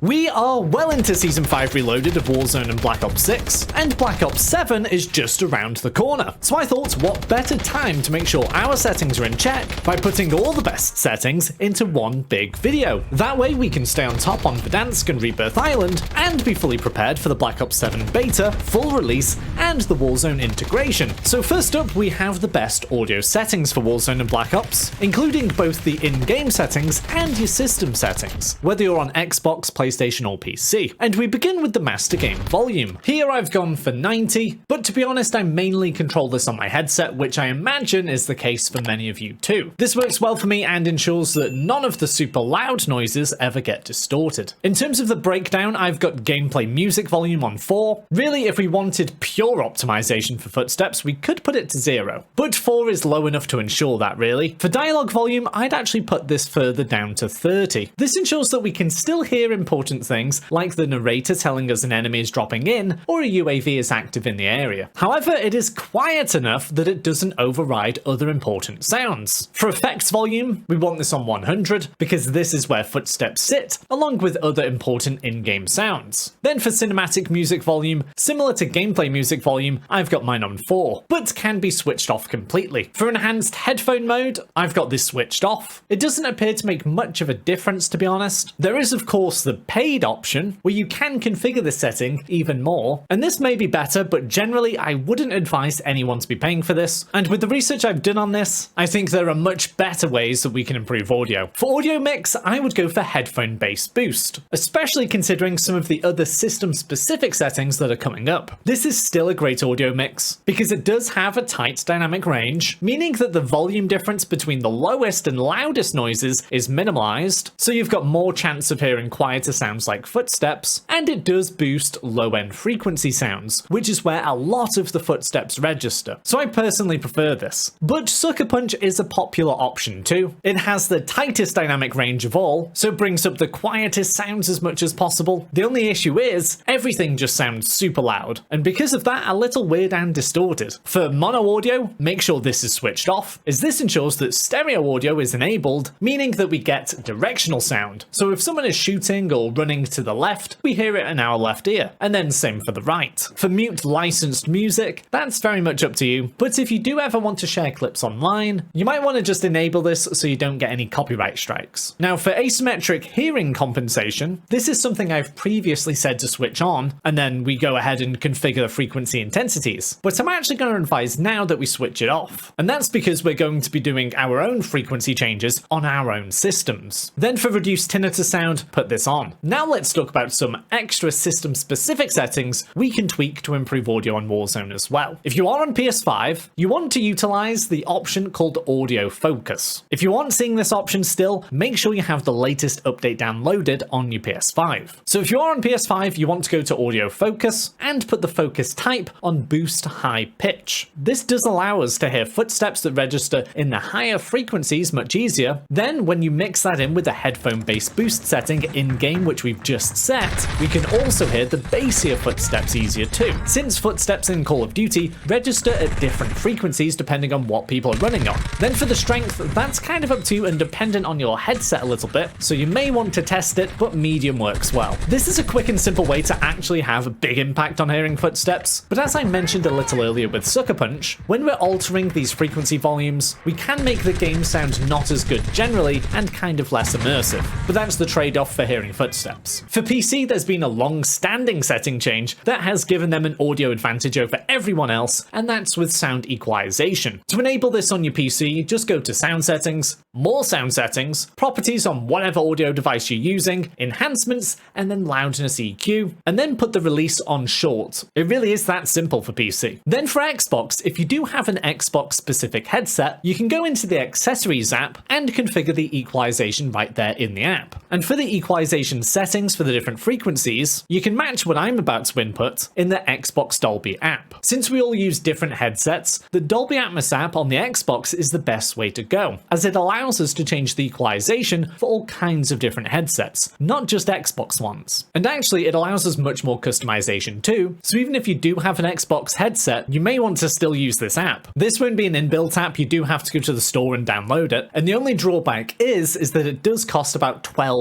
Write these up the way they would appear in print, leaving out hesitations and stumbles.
We are well into Season 5 Reloaded of Warzone and Black Ops 6, and Black Ops 7 is just around the corner. So I thought, what better time to make sure our settings are in check by putting all the best settings into one big video. That way we can stay on top on Verdansk and Rebirth Island, and be fully prepared for the Black Ops 7 beta, full release, and the Warzone integration. So first up, we have the best audio settings for Warzone and Black Ops, including both the in-game settings and your system settings, whether you're on Xbox, PlayStation or PC. And we begin with the master game volume. Here I've gone for 90, but to be honest I mainly control this on my headset, which I imagine is the case for many of you too. This works well for me and ensures that none of the super loud noises ever get distorted. In terms of the breakdown, I've got gameplay music volume on 4. Really, if we wanted pure optimization for footsteps, we could put it to 0, but 4 is low enough to ensure that really. For dialogue volume, I'd actually put this further down to 30. This ensures that we can still hear important things like the narrator telling us an enemy is dropping in or a UAV is active in the area. However, it is quiet enough that it doesn't override other important sounds. For effects volume, we want this on 100 because this is where footsteps sit, along with other important in-game sounds. Then for cinematic music volume, similar to gameplay music volume, I've got mine on 4, but can be switched off completely. For enhanced headphone mode, I've got this switched off. It doesn't appear to make much of a difference, to be honest. There is of course the paid option where you can configure this setting even more, and this may be better, but generally I wouldn't advise anyone to be paying for this. And with the research I've done on this, I think there are much better ways that we can improve audio. For audio mix, I would go for headphone bass boost, especially considering some of the other system specific settings that are coming up. This is still a great audio mix because it does have a tight dynamic range, meaning that the volume difference between the lowest and loudest noises is minimalized, so you've got more chance of hearing quieter sounds like footsteps, and it does boost low-end frequency sounds, which is where a lot of the footsteps register. So I personally prefer this. But Sucker Punch is a popular option too. It has the tightest dynamic range of all, so it brings up the quietest sounds as much as possible. The only issue is, everything just sounds super loud, and because of that, a little weird and distorted. For mono audio, make sure this is switched off, as this ensures that stereo audio is enabled, meaning that we get directional sound. So if someone is shooting or running to the left, we hear it in our left ear, and then same for the right. For mute licensed music, that's very much up to you, but if you do ever want to share clips online, you might want to just enable this so you don't get any copyright strikes. Now for asymmetric hearing compensation, this is something I've previously said to switch on, and then we go ahead and configure the frequency intensities, but I'm actually going to advise now that we switch it off, and that's because we're going to be doing our own frequency changes on our own systems. Then for reduced tinnitus sound, put this on. Now let's talk about some extra system specific settings we can tweak to improve audio on Warzone as well. If you are on PS5, you want to utilize the option called Audio Focus. If you aren't seeing this option still, make sure you have the latest update downloaded on your PS5. So if you are on PS5, you want to go to Audio Focus and put the focus type on Boost High Pitch. This does allow us to hear footsteps that register in the higher frequencies much easier. Then when you mix that in with the headphone bass boost setting in-game, which we've just set, we can also hear the bassier footsteps easier too, since footsteps in Call of Duty register at different frequencies depending on what people are running on. Then for the strength, that's kind of up to you and dependent on your headset a little bit, so you may want to test it, but medium works well. This is a quick and simple way to actually have a big impact on hearing footsteps, but as I mentioned a little earlier with Sucker Punch, when we're altering these frequency volumes, we can make the game sound not as good generally and kind of less immersive, but that's the trade-off for hearing footsteps. For PC, there's been a long-standing setting change that has given them an audio advantage over everyone else, and that's with sound equalization. To enable this on your PC, just go to Sound Settings, More Sound Settings, Properties on whatever audio device you're using, Enhancements, and then Loudness EQ, and then put the release on Short. It really is that simple for PC. Then for Xbox, if you do have an Xbox-specific headset, you can go into the Accessories app and configure the equalization right there in the app. And for the equalization settings for the different frequencies, you can match what I'm about to input in the Xbox Dolby app. Since we all use different headsets, the Dolby Atmos app on the Xbox is the best way to go, as it allows us to change the equalization for all kinds of different headsets, not just Xbox ones. And actually, it allows us much more customization too, so even if you do have an Xbox headset, you may want to still use this app. This won't be an inbuilt app, you do have to go to the store and download it, and the only drawback is that it does cost about £12.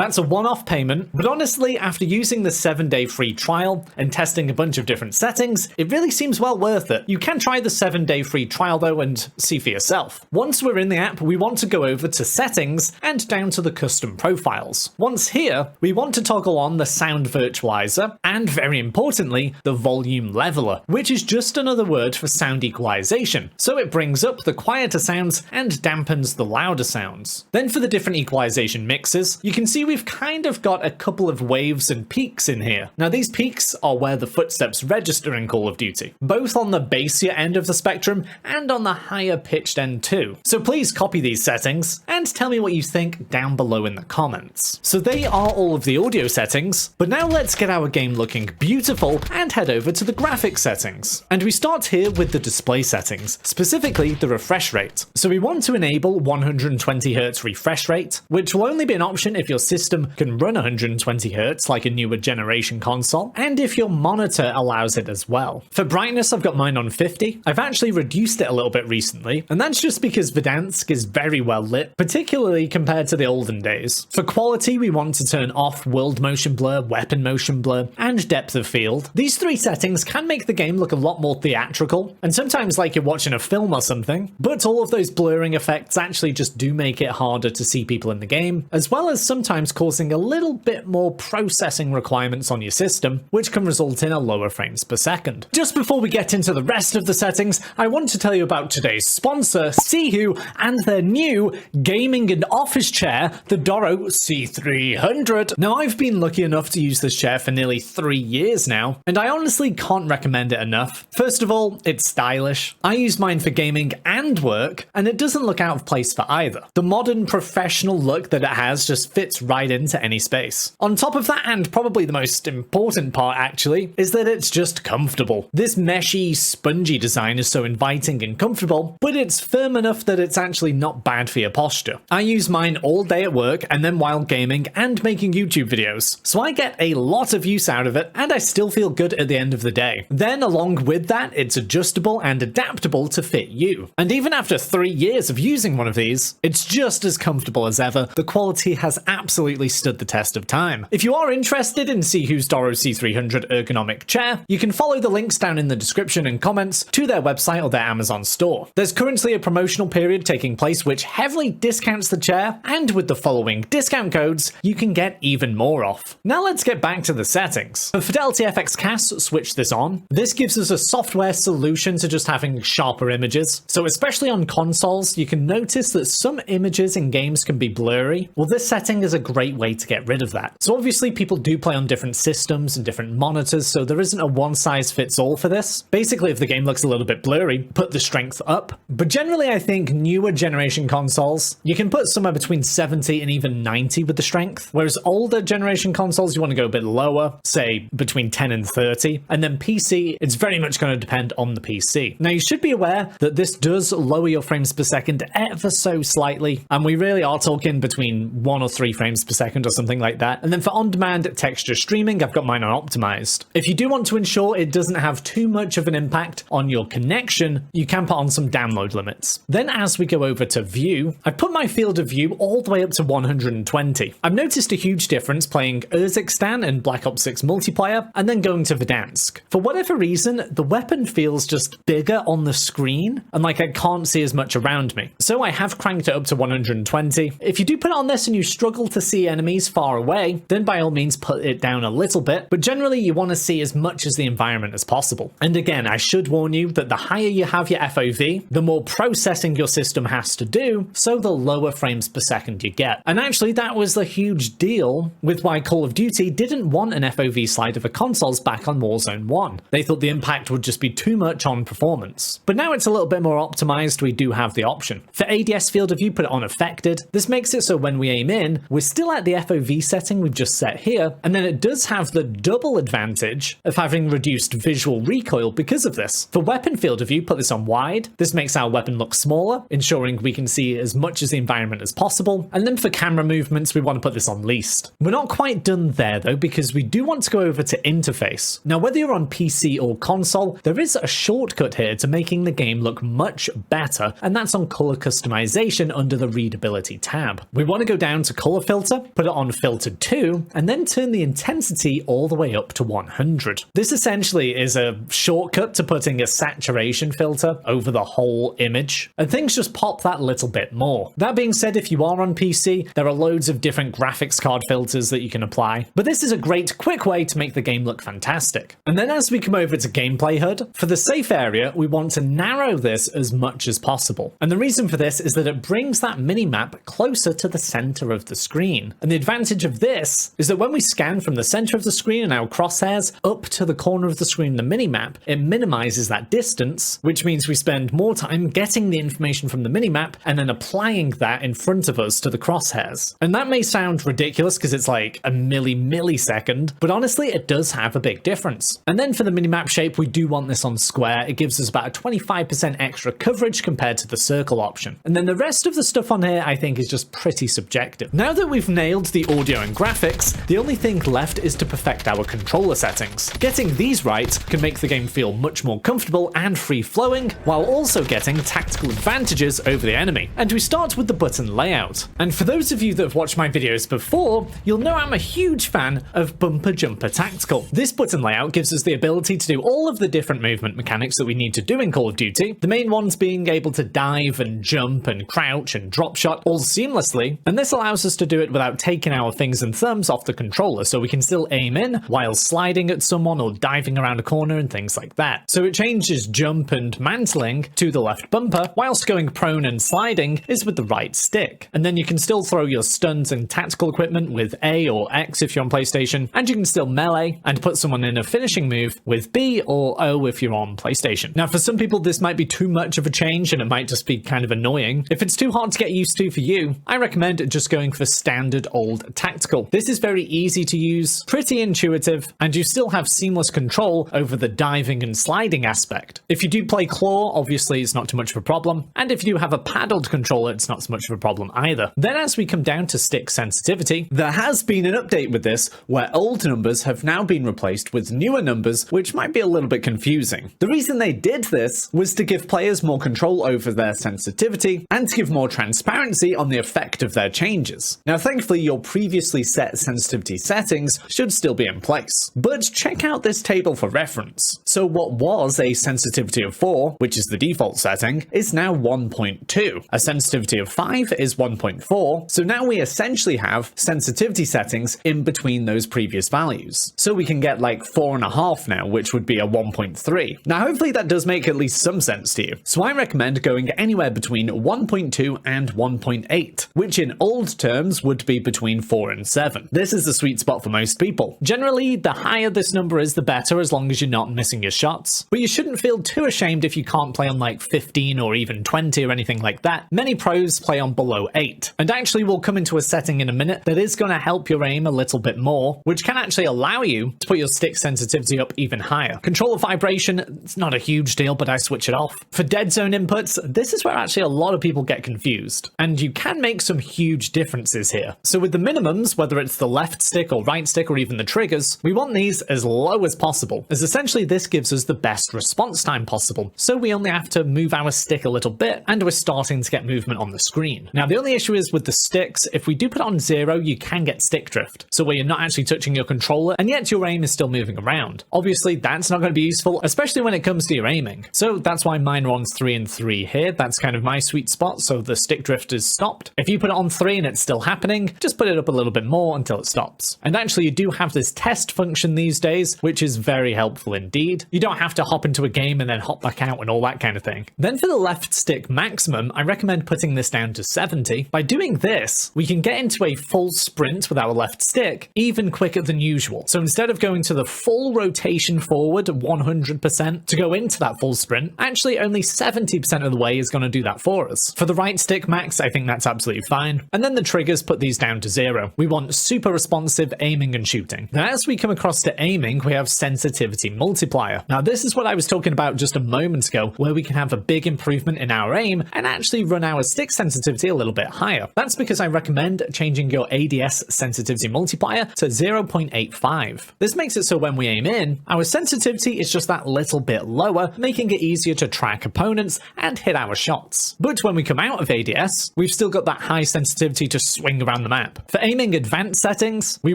That's a one-off payment, but honestly, after using the 7-day free trial and testing a bunch of different settings, it really seems well worth it. You can try the 7-day free trial though and see for yourself. Once we're in the app, we want to go over to settings and down to the custom profiles. Once here, we want to toggle on the sound virtualizer and, very importantly, the volume leveler, which is just another word for sound equalization. So it brings up the quieter sounds and dampens the louder sounds. Then for the different equalization mixes, you can see we've kind of got a couple of waves and peaks in here. Now these peaks are where the footsteps register in Call of Duty, both on the bassier end of the spectrum and on the higher pitched end too. So please copy these settings and tell me what you think down below in the comments. So they are all of the audio settings, but now let's get our game looking beautiful and head over to the graphics settings. And we start here with the display settings, specifically the refresh rate. So we want to enable 120Hz refresh rate, which will only be an option if your system can run 120Hz like a newer generation console, and if your monitor allows it as well. For brightness, I've got mine on 50. I've actually reduced it a little bit recently, and that's just because Verdansk is very well lit, particularly compared to the olden days. For quality, we want to turn off world motion blur, weapon motion blur, and depth of field. These three settings can make the game look a lot more theatrical, and sometimes like you're watching a film or something, but all of those blurring effects actually just do make it harder to see people in the game, as well as sometimes causing a little bit more processing requirements on your system, which can result in a lower frames per second. Just before we get into the rest of the settings, I want to tell you about today's sponsor, Sihu, and their new gaming and office chair, the Doro C300. Now, I've been lucky enough to use this chair for nearly 3 years now, and I honestly can't recommend it enough. First of all, it's stylish. I use mine for gaming and work, and it doesn't look out of place for either. The modern professional look that it has just fits right into any space. On top of that, and probably the most important part actually, is that it's just comfortable. This meshy, spongy design is so inviting and comfortable, but it's firm enough that it's actually not bad for your posture. I use mine all day at work and then while gaming and making YouTube videos, so I get a lot of use out of it and I still feel good at the end of the day. Then along with that, it's adjustable and adaptable to fit you. And even after 3 years of using one of these, it's just as comfortable as ever. The quality has absolutely stood the test of time. If you are interested in Sihu's Doro C300 ergonomic chair, you can follow the links down in the description and comments to their website or their Amazon store. There's currently a promotional period taking place which heavily discounts the chair, and with the following discount codes, you can get even more off. Now let's get back to the settings. For Fidelity FX Cast, switch this on. This gives us a software solution to just having sharper images. So especially on consoles, you can notice that some images in games can be blurry. Well, this setting is a great way to get rid of that. So obviously people do play on different systems and different monitors, so there isn't a one-size-fits-all for this. Basically, if the game looks a little bit blurry, put the strength up. But generally, I think newer generation consoles, you can put somewhere between 70 and even 90 with the strength, whereas older generation consoles, you want to go a bit lower, say between 10 and 30. And then PC, it's very much going to depend on the PC. Now, you should be aware that this does lower your frames per second ever so slightly, and we really are talking between 1 or 3 frames per second or something like that. And then for on-demand texture streaming, I've got mine on optimized. If you do want to ensure it doesn't have too much of an impact on your connection, you can put on some download limits. Then as we go over to view, I've put my field of view all the way up to 120. I've noticed a huge difference playing Urzikstan and Black Ops 6 multiplayer, and then going to Verdansk. For whatever reason, the weapon feels just bigger on the screen, and like I can't see as much around me. So I have cranked it up to 120. If you do put it on this and you struggle to see enemies far away, then by all means put it down a little bit, but generally you want to see as much as the environment as possible. And again, I should warn you that the higher you have your FOV, the more processing your system has to do, so the lower frames per second you get. And actually that was the huge deal with why Call of Duty didn't want an FOV slider for consoles back on Warzone 1. They thought the impact would just be too much on performance. But now it's a little bit more optimized, we do have the option. For ADS field of view, put it on affected. This makes it so when we aim in, we're still at the FOV setting we've just set here, and then it does have the double advantage of having reduced visual recoil because of this. For weapon field of view, put this on wide. This makes our weapon look smaller, ensuring we can see as much as the environment as possible. And then for camera movements, we want to put this on least. We're not quite done there though, because we do want to go over to interface. Now, whether you're on PC or console, there is a shortcut here to making the game look much better, and that's on color customization under the readability tab. We want to go down to color filter filter, put it on filter 2, and then turn the intensity all the way up to 100. This essentially is a shortcut to putting a saturation filter over the whole image, and things just pop that little bit more. That being said, if you are on PC, there are loads of different graphics card filters that you can apply, but this is a great quick way to make the game look fantastic. And then as we come over to Gameplay HUD, for the safe area, we want to narrow this as much as possible. And the reason for this is that it brings that minimap closer to the center of the screen. And the advantage of this is that when we scan from the center of the screen and our crosshairs up to the corner of the screen, the minimap, it minimizes that distance, which means we spend more time getting the information from the minimap and then applying that in front of us to the crosshairs. And that may sound ridiculous because it's like a millisecond, but honestly, it does have a big difference. And then for the minimap shape, we do want this on square. It gives us about a 25% extra coverage compared to the circle option. And then the rest of the stuff on here, I think, is just pretty subjective. Now that we've nailed the audio and graphics, the only thing left is to perfect our controller settings. Getting these right can make the game feel much more comfortable and free-flowing, while also getting tactical advantages over the enemy. And we start with the button layout. And for those of you that have watched my videos before, you'll know I'm a huge fan of Bumper Jumper Tactical. This button layout gives us the ability to do all of the different movement mechanics that we need to do in Call of Duty, the main ones being able to dive and jump and crouch and drop shot all seamlessly, and this allows us to do it without taking our fingers and thumbs off the controller, so we can still aim in while sliding at someone or diving around a corner and things like that. So it changes jump and mantling to the left bumper, whilst going prone and sliding is with the right stick. And then you can still throw your stuns and tactical equipment with A or X if you're on PlayStation, and you can still melee and put someone in a finishing move with B or O if you're on PlayStation. Now for some people this might be too much of a change and it might just be kind of annoying. If it's too hard to get used to for you, I recommend just going for standard old tactical. This is very easy to use, pretty intuitive, and you still have seamless control over the diving and sliding aspect. If you do play claw, obviously it's not too much of a problem, and if you do have a paddled controller, it's not so much of a problem either. Then as we come down to stick sensitivity, there has been an update with this where old numbers have now been replaced with newer numbers, which might be a little bit confusing. The reason they did this was to give players more control over their sensitivity and to give more transparency on the effect of their changes. Now thankfully your previously set sensitivity settings should still be in place, but check out this table for reference. So what was a sensitivity of 4, which is the default setting, is now 1.2. A sensitivity of 5 is 1.4, so now we essentially have sensitivity settings in between those previous values. So we can get like 4.5 now, which would be a 1.3. Now hopefully that does make at least some sense to you. So I recommend going anywhere between 1.2 and 1.8, which in old terms would be between 4 and 7. This is the sweet spot for most people. Generally, the higher this number is, the better, as long as you're not missing your shots. But you shouldn't feel too ashamed if you can't play on like 15 or even 20 or anything like that. Many pros play on below 8. And actually we'll come into a setting in a minute that is going to help your aim a little bit more, which can actually allow you to put your stick sensitivity up even higher. Controller vibration, it's not a huge deal, but I switch it off. For dead zone inputs, this is where actually a lot of people get confused, and you can make some huge differences here. So with the minimums, whether it's the left stick or right stick or even the triggers, we want these as low as possible, as essentially this gives us the best response time possible. So we only have to move our stick a little bit, and we're starting to get movement on the screen. Now the only issue is with the sticks, if we do put it on 0, you can get stick drift, so where you're not actually touching your controller, and yet your aim is still moving around. Obviously that's not going to be useful, especially when it comes to your aiming. So that's why mine are on 3 and 3 here. That's kind of my sweet spot, so the stick drift is stopped. If you put it on 3 and it's still happening, just put it up a little bit more until it stops. And actually you do have this test function these days, which is very helpful indeed. You don't have to hop into a game and then hop back out and all that kind of thing. Then for the left stick maximum, I recommend putting this down to 70. By doing this, we can get into a full sprint with our left stick even quicker than usual. So instead of going to the full rotation forward 100% to go into that full sprint, actually only 70% of the way is going to do that for us. For the right stick max, I think that's absolutely fine. And then the triggers, put these down to 0. We want super responsive aiming and shooting. Now as we come across to aiming, we have sensitivity multiplier. Now this is what I was talking about just a moment ago, where we can have a big improvement in our aim and actually run our stick sensitivity a little bit higher. That's because I recommend changing your ADS sensitivity multiplier to 0.85. This makes it so when we aim in, our sensitivity is just that little bit lower, making it easier to track opponents and hit our shots. But when we come out of ADS, we've still got that high sensitivity to swing around around the map. For aiming advanced settings, we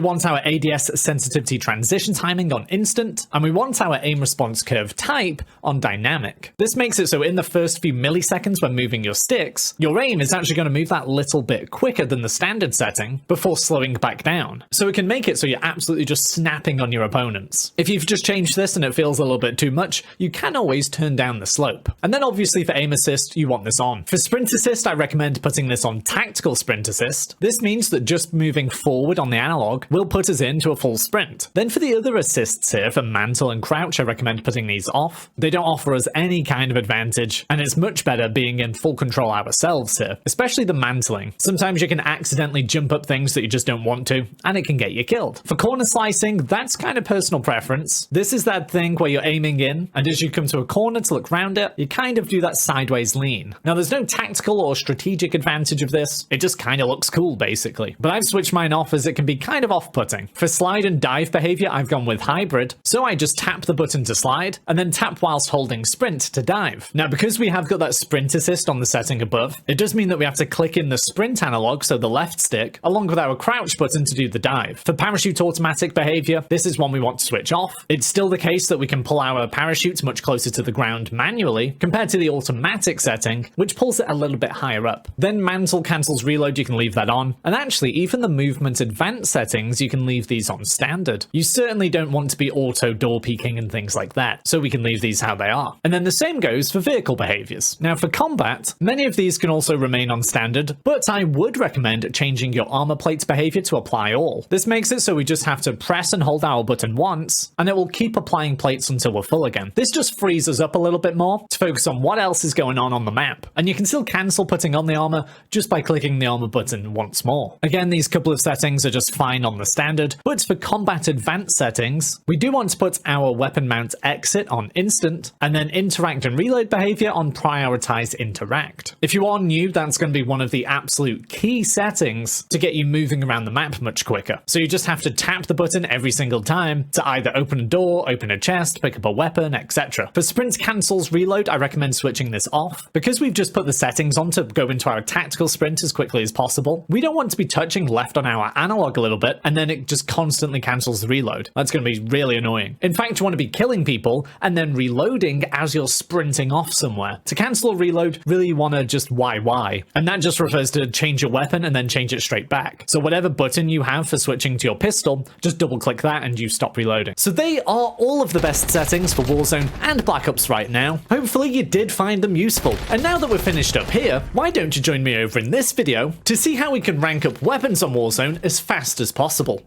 want our ADS sensitivity transition timing on instant, and we want our aim response curve type on dynamic. This makes it so in the first few milliseconds when moving your sticks, your aim is actually going to move that little bit quicker than the standard setting before slowing back down. So it can make it so you're absolutely just snapping on your opponents. If you've just changed this and it feels a little bit too much, you can always turn down the slope. And then obviously for aim assist, you want this on. For sprint assist, I recommend putting this on tactical sprint assist. This means that just moving forward on the analog will put us into a full sprint. Then for the other assists here, for mantle and crouch, I recommend putting these off. They don't offer us any kind of advantage, and it's much better being in full control ourselves here, especially the mantling. Sometimes you can accidentally jump up things that you just don't want to, and it can get you killed. For corner slicing, that's kind of personal preference. This is that thing where you're aiming in, and as you come to a corner to look round it, you kind of do that sideways lean. Now there's no tactical or strategic advantage of this, it just kind of looks cool basically. But I've switched mine off as it can be kind of off-putting. For slide and dive behavior, I've gone with hybrid, so I just tap the button to slide, and then tap whilst holding sprint to dive. Now because we have got that sprint assist on the setting above, it does mean that we have to click in the sprint analog, so the left stick, along with our crouch button to do the dive. For parachute automatic behavior, this is one we want to switch off. It's still the case that we can pull our parachutes much closer to the ground manually, compared to the automatic setting, which pulls it a little bit higher up. Then mantle cancels reload, you can leave that on. And actually, even the movement advanced settings, you can leave these on standard. You certainly don't want to be auto door peeking and things like that, so we can leave these how they are. And then the same goes for vehicle behaviors. Now for combat, many of these can also remain on standard, but I would recommend changing your armor plates behavior to apply all. This makes it so we just have to press and hold our button once, and it will keep applying plates until we're full again. This just frees us up a little bit more to focus on what else is going on the map. And you can still cancel putting on the armor just by clicking the armor button once more. Again, these couple of settings are just fine on the standard, but for combat advanced settings, we do want to put our weapon mount exit on instant, and then interact and reload behavior on prioritize interact. If you are new, that's going to be one of the absolute key settings to get you moving around the map much quicker. So you just have to tap the button every single time to either open a door, open a chest, pick up a weapon, etc. For sprint cancels reload, I recommend switching this off. Because we've just put the settings on to go into our tactical sprint as quickly as possible, we don't want to be touching left on our analog a little bit and then it just constantly cancels the reload. That's going to be really annoying. In fact, you want to be killing people and then reloading as you're sprinting off somewhere. To cancel a reload, really you want to just YY, and that just refers to change your weapon and then change it straight back. So whatever button you have for switching to your pistol, just double click that and you stop reloading. So they are all of the best settings for Warzone and Black Ops right now. Hopefully you did find them useful. And now that we're finished up here, why don't you join me over in this video to see how we can rank up weapons on Warzone as fast as possible.